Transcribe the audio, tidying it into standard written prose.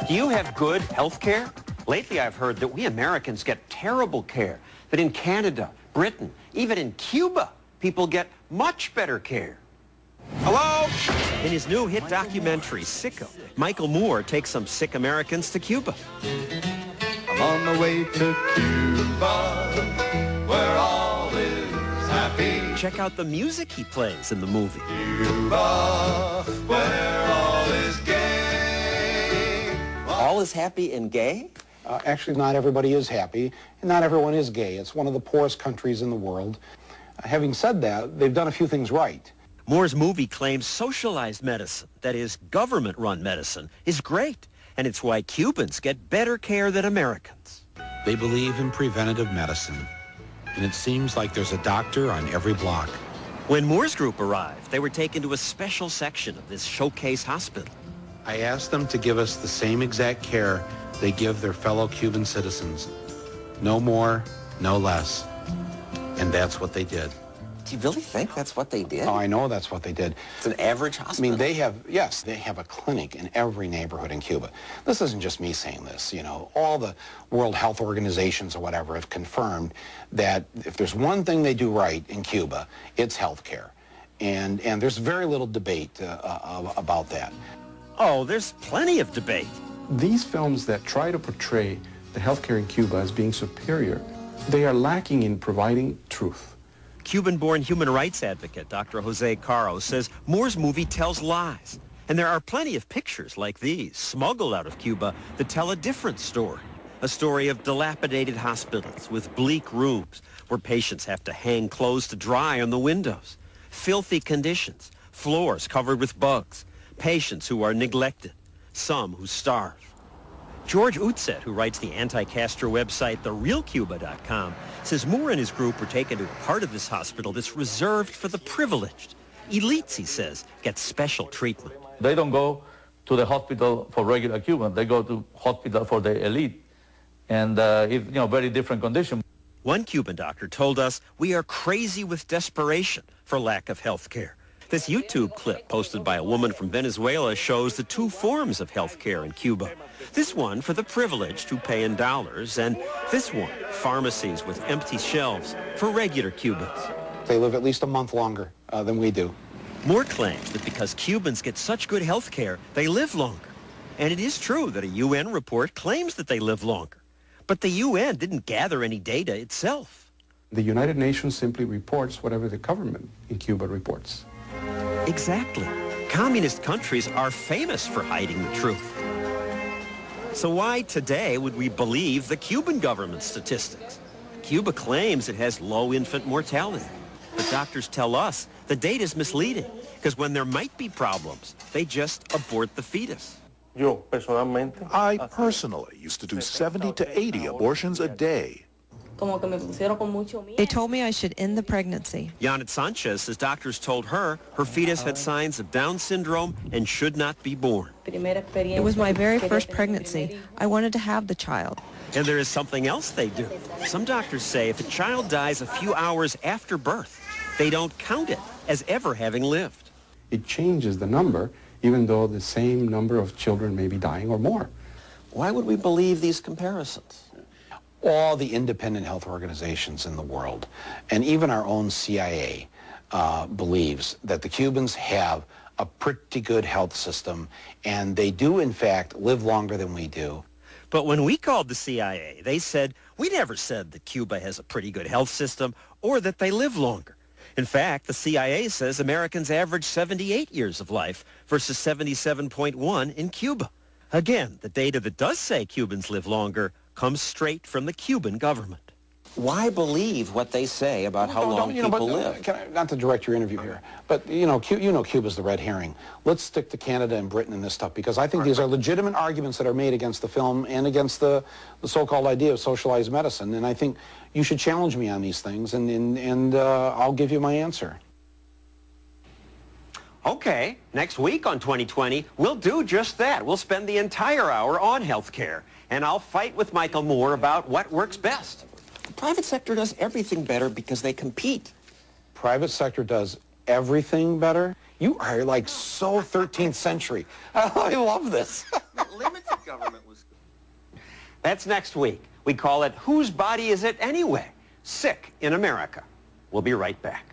Do you have good health care? Lately, I've heard that we Americans get terrible care, that in Canada, Britain, even in Cuba, people get much better care. Hello? In his new hit documentary, Sicko, Michael Moore takes some sick Americans to Cuba. I'm on the way to Cuba, where all is happy. Check out the music he plays in the movie. Cuba, where all is gay. All is happy and gay? Actually, not everybody is happy, and not everyone is gay. It's one of the poorest countries in the world. Having said that, they've done a few things right. Moore's movie claims socialized medicine, that is, government-run medicine, is great, and it's why Cubans get better care than Americans. They believe in preventative medicine, and it seems like there's a doctor on every block. When Moore's group arrived, they were taken to a special section of this showcase hospital. I asked them to give us the same exact care they give their fellow Cuban citizens. No more, no less. And that's what they did. Do you really think that's what they did? Oh, I know that's what they did. It's an average hospital? I mean, they have a clinic in every neighborhood in Cuba. This isn't just me saying this, you know. All the World Health Organizations or whatever have confirmed that if there's one thing they do right in Cuba, it's health care. And there's very little debate about that. Oh, there's plenty of debate. These films that try to portray the healthcare in Cuba as being superior, they are lacking in providing truth. Cuban-born human rights advocate Dr. Jose Caro says Moore's movie tells lies. And there are plenty of pictures like these, smuggled out of Cuba, that tell a different story. A story of dilapidated hospitals with bleak rooms where patients have to hang clothes to dry on the windows. Filthy conditions, floors covered with bugs, patients who are neglected, some who starve. George Utzet, who writes the anti-Castro website TheRealCuba.com, says Moore and his group were taken to a part of this hospital that's reserved for the privileged. Elites, he says, get special treatment. They don't go to the hospital for regular Cubans. They go to hospital for the elite. And it's, very different condition. One Cuban doctor told us, we are crazy with desperation for lack of health care. This YouTube clip posted by a woman from Venezuela shows the two forms of health care in Cuba. This one for the privileged who pay in dollars, and this one, pharmacies with empty shelves for regular Cubans. They live at least a month longer than we do. Moore claims that because Cubans get such good health care, they live longer. And it is true that a UN report claims that they live longer. But the UN didn't gather any data itself. The United Nations simply reports whatever the government in Cuba reports. Exactly. Communist countries are famous for hiding the truth. So why today would we believe the Cuban government's statistics? Cuba claims it has low infant mortality. But doctors tell us the data is misleading because when there might be problems, they just abort the fetus. I personally used to do 70 to 80 abortions a day. They told me I should end the pregnancy. Janet Sanchez says doctors told her her fetus had signs of Down syndrome and should not be born. It was my very first pregnancy. I wanted to have the child. And there is something else they do. Some doctors say if a child dies a few hours after birth, they don't count it as ever having lived. It changes the number, even though the same number of children may be dying or more. Why would we believe these comparisons? All the independent health organizations in the world, and even our own CIA, believes that the Cubans have a pretty good health system, and they do, in fact, live longer than we do. But when we called the CIA, they said, we never said that Cuba has a pretty good health system or that they live longer. In fact, the CIA says Americans average 78 years of life versus 77.1 in Cuba. Again, the data that does say Cubans live longer comes straight from the Cuban government. Why believe what they say about how long people live? Not to direct your interview here, but Cuba's the red herring. Let's stick to Canada and Britain and this stuff, because I think these are legitimate arguments that are made against the film and against the so-called idea of socialized medicine, and I think you should challenge me on these things, and I'll give you my answer. Okay, next week on 2020, we'll do just that. We'll spend the entire hour on health care, and I'll fight with Michael Moore about what works best. The private sector does everything better because they compete. Private sector does everything better? You are like so 13th century. I love this. Limited government That's next week. We call it Whose Body Is It Anyway? Sick in America. We'll be right back.